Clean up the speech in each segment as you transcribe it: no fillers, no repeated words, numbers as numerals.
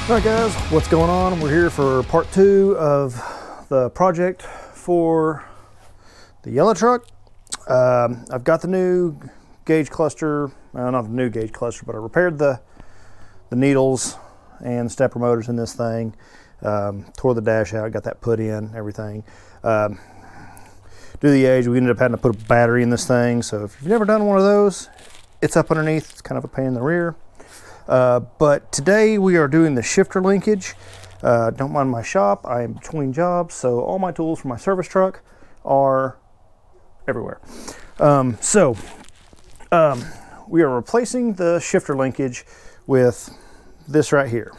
Alright guys, what's going on? We're here for part 2 of the project for the yellow truck. I've got the new gauge cluster, not the new gauge cluster, but I repaired the needles and stepper motors in this thing. Tore the dash out, got that put in, everything. Do the age, we ended up having to put a battery in this thing, so if you've never done one of those, it's up underneath. It's kind of a pain in the rear. But today we are doing the shifter linkage. Don't mind my shop, I am between jobs, so all my tools for my service truck are everywhere. We are replacing the shifter linkage with this right here.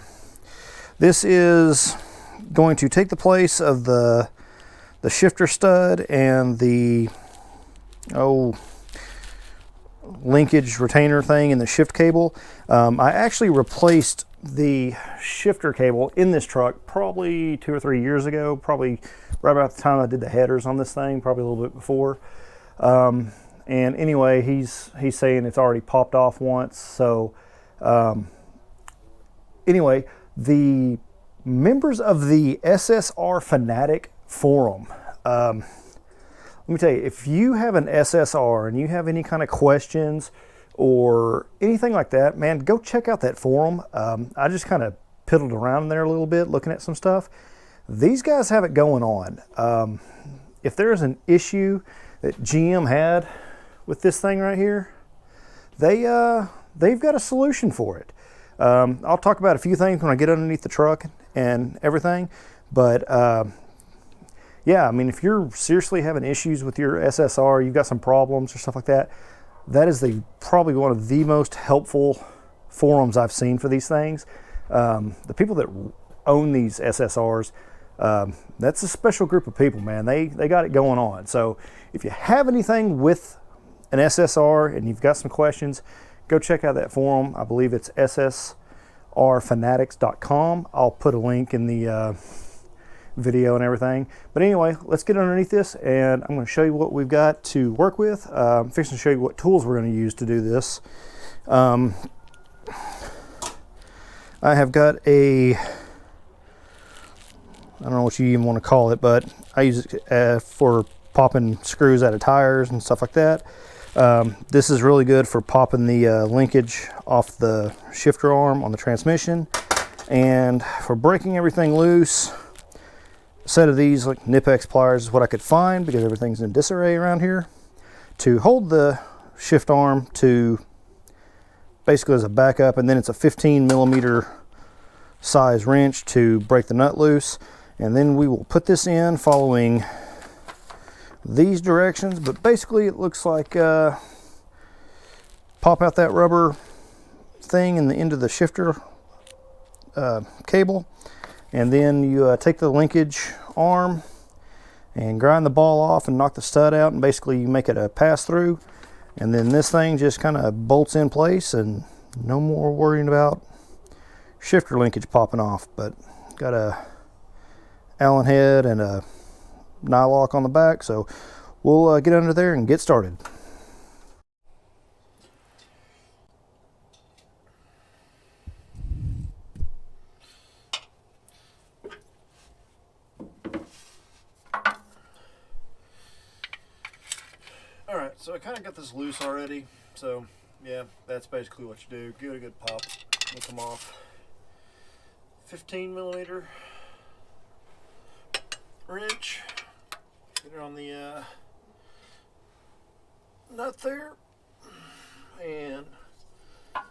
This is going to take the place of the shifter stud and the linkage retainer thing in the shift cable. I actually replaced the shifter cable in this truck probably 2 or 3 years ago, probably right about the time I did the headers on this thing, probably a little bit before. And anyway, he's saying it's already popped off once. So anyway, the members of the SSR Fanatic forum, let me tell you, if you have an SSR and you have any kind of questions or anything like that, man, go check out that forum. I just kind of piddled around in there a little bit looking at some stuff. These guys have it going on. If there's an issue that GM had with this thing right here, they've got a solution for it. I'll talk about a few things when I get underneath the truck and everything, but yeah, I mean, if you're seriously having issues with your SSR, you've got some problems or stuff like that, that is probably one of the most helpful forums I've seen for these things. The people that own these SSRs, that's a special group of people, man. They got it going on. So if you have anything with an SSR and you've got some questions, go check out that forum. I believe it's ssrfanatics.com. I'll put a link in the video and everything. But anyway, let's get underneath this and I'm going to show you what we've got to work with. I'm fixing to show you what tools we're going to use to do this. I have got I don't know what you even want to call it, but I use it for popping screws out of tires and stuff like that. This is really good for popping the linkage off the shifter arm on the transmission, and for breaking everything loose. A set of these like Nipex pliers is what I could find because everything's in disarray around here, to hold the shift arm to basically as a backup, and then it's a 15mm size wrench to break the nut loose. And then we will put this in following these directions, but basically it looks like pop out that rubber thing in the end of the shifter cable, and then you take the linkage arm and grind the ball off and knock the stud out, and basically you make it a pass through, and then this thing just kind of bolts in place and no more worrying about shifter linkage popping off. But got a Allen head and a nylock on the back, so we'll get under there and get started. Alright, so I kind of got this loose already, so yeah, that's basically what you do. Give it a good pop, it'll come off. 15mm wrench, get it on the nut there, and I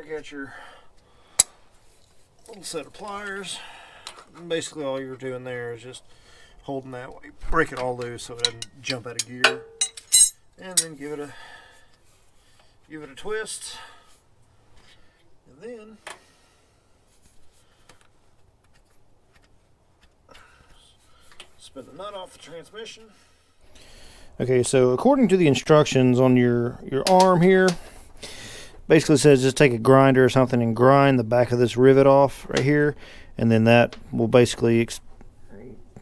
got your little set of pliers. And basically all you're doing there is just holding that way, break it all loose so it doesn't jump out of gear, and then give it a twist, and then spin the nut off the transmission. Okay, so according to the instructions on your arm here, basically it says just take a grinder or something and grind the back of this rivet off right here, and then that will basically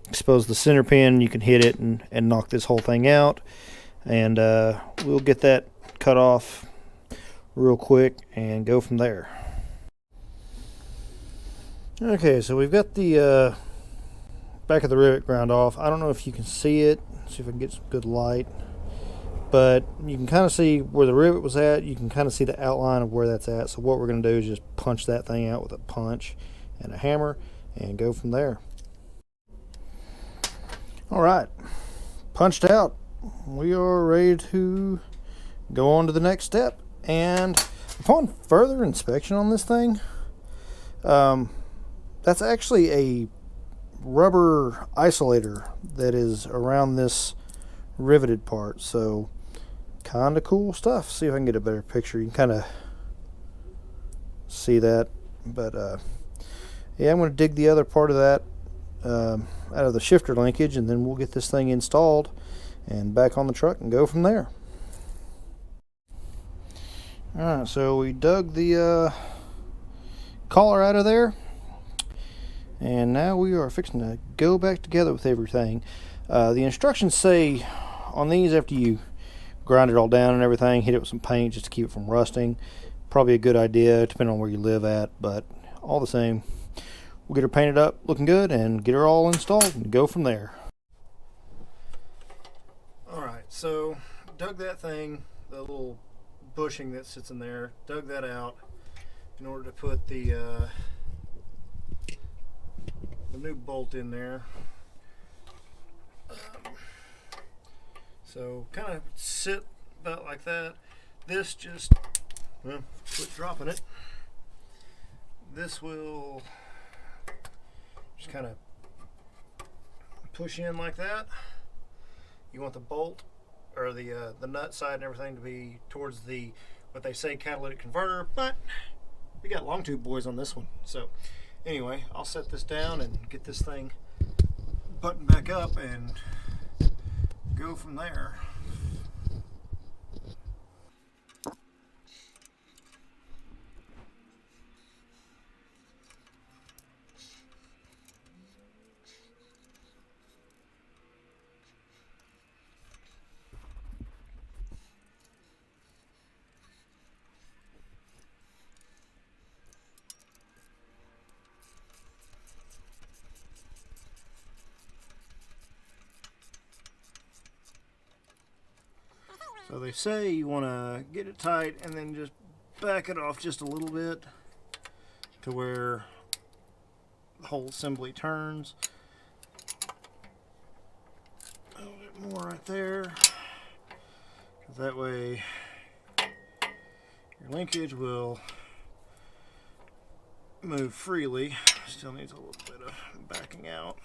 expose the center pin. You can hit it and knock this whole thing out, and we'll get that cut off real quick and go from there. Okay, so we've got the back of the rivet ground off. I don't know if you can see it. See if I can get some good light. But you can kind of see where the rivet was at. You can kind of see the outline of where that's at. So what we're going to do is just punch that thing out with a punch and a hammer and go from there. All right, punched out. We are ready to go on to the next step. And upon further inspection on this thing, that's actually a rubber isolator that is around this riveted part. So kind of cool stuff. See if I can get a better picture. You can kind of see that. But yeah, I'm going to dig the other part of that out of the shifter linkage, and then we'll get this thing installed and back on the truck and go from there. Alright, so we dug the collar out of there, and now we are fixing to go back together with everything. The instructions say on these, after you grind it all down and everything, hit it with some paint just to keep it from rusting. Probably a good idea depending on where you live at, but all the same, we'll get her painted up looking good and get her all installed and go from there. Alright, so dug that thing, the little bushing that sits in there, dug that out in order to put the new bolt in there. So kind of sit about like that. This just, well, quit dropping it. This will just kind of push in like that. You want the bolt or the nut side and everything to be towards the, what they say, catalytic converter, but we got long tube boys on this one. So anyway, I'll set this down and get this thing buttoned back up and go from there. So they say you want to get it tight and then just back it off just a little bit to where the whole assembly turns. A little bit more right there, 'cause that way your linkage will move freely. Still needs a little bit of backing out.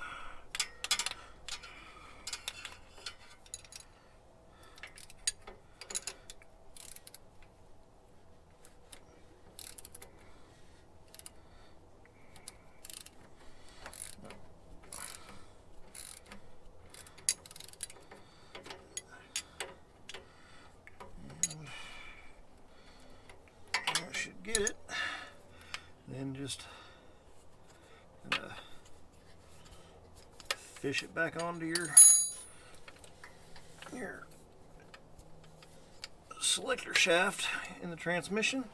Get it, then just fish it back onto your selector shaft in the transmission,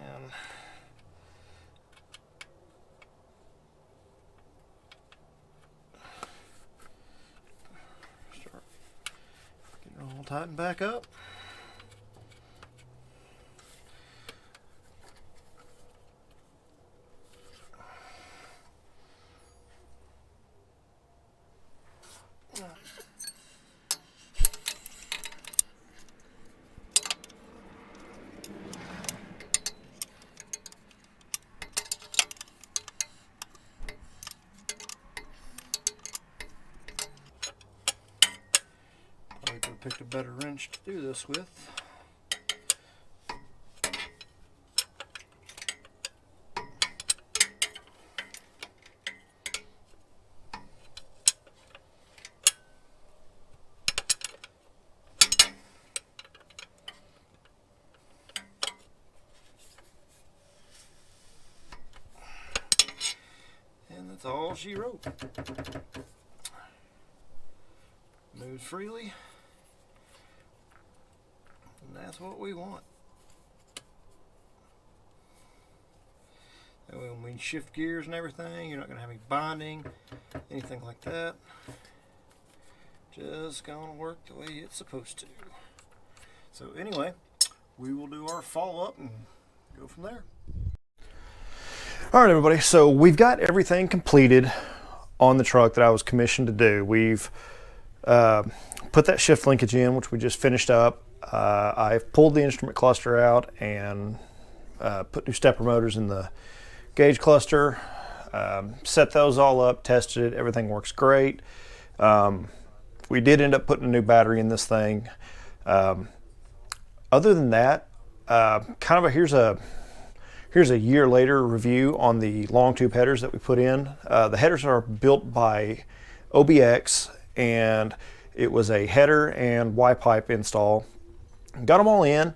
and start getting it all tightened back up. Probably could have picked a better wrench to do this with. And that's all she wrote. Moves freely, and that's what we want. That way when we shift gears and everything, you're not going to have any binding, anything like that. Just going to work the way it's supposed to. So anyway, we will do our follow-up and go from there. All right, everybody, so we've got everything completed on the truck that I was commissioned to do. We've put that shift linkage in, which we just finished up. I've pulled the instrument cluster out and put new stepper motors in the gauge cluster, set those all up, tested it, everything works great. We did end up putting a new battery in this thing. Other than that, here's a year later review on the long tube headers that we put in. The headers are built by OBX, and it was a header and Y pipe install. Got them all in.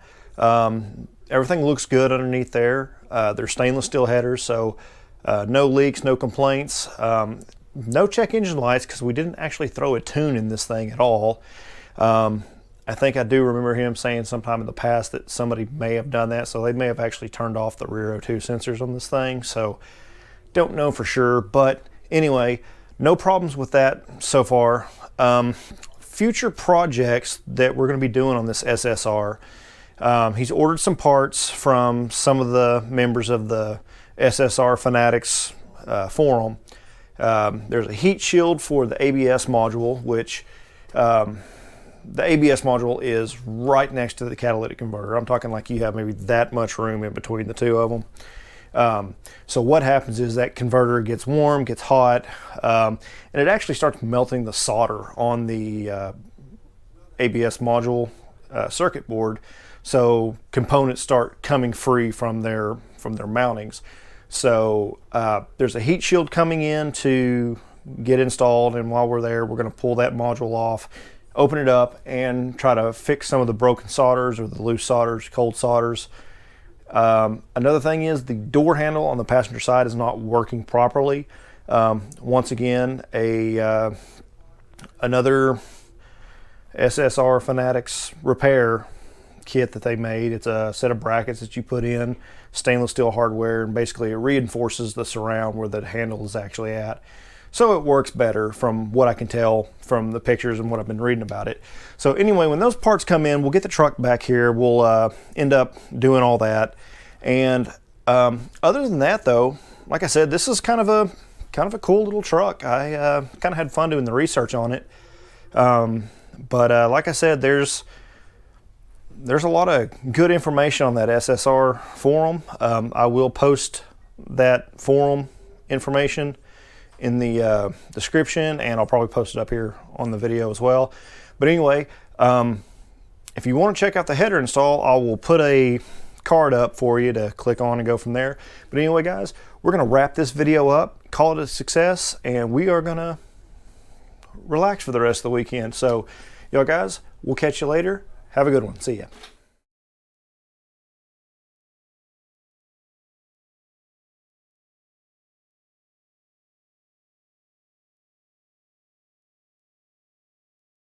Everything looks good underneath there. They're stainless steel headers, so no leaks, no complaints. No check engine lights because we didn't actually throw a tune in this thing at all. I think I do remember him saying sometime in the past that somebody may have done that, so they may have actually turned off the rear O2 sensors on this thing, so don't know for sure. But anyway, no problems with that so far. Future projects that we're going to be doing on this SSR, he's ordered some parts from some of the members of the SSR Fanatics forum. There's a heat shield for the ABS module, which the ABS module is right next to the catalytic converter. I'm talking like you have maybe that much room in between the two of them. So what happens is that converter gets warm, gets hot, and it actually starts melting the solder on the ABS module circuit board. So components start coming free from their mountings. So there's a heat shield coming in to get installed, and while we're there, we're going to pull that module off, open it up, and try to fix some of the broken solders or the loose solders, cold solders. Another thing is the door handle on the passenger side is not working properly. Once again, another SSR Fanatics repair kit that they made. It's a set of brackets that you put in, stainless steel hardware, and basically it reinforces the surround where the handle is actually at. So it works better from what I can tell from the pictures and what I've been reading about it. So anyway, when those parts come in, we'll get the truck back here. We'll end up doing all that. And other than that, though, like I said, this is kind of a cool little truck. I kind of had fun doing the research on it. But like I said, there's a lot of good information on that SSR forum. I will post that forum information in the description, and I'll probably post it up here on the video as well. But anyway, if you want to check out the header install, I will put a card up for you to click on and go from there. But anyway, guys, we're going to wrap this video up, call it a success, and we are going to relax for the rest of the weekend. So, y'all guys, we'll catch you later. Have a good one. See ya.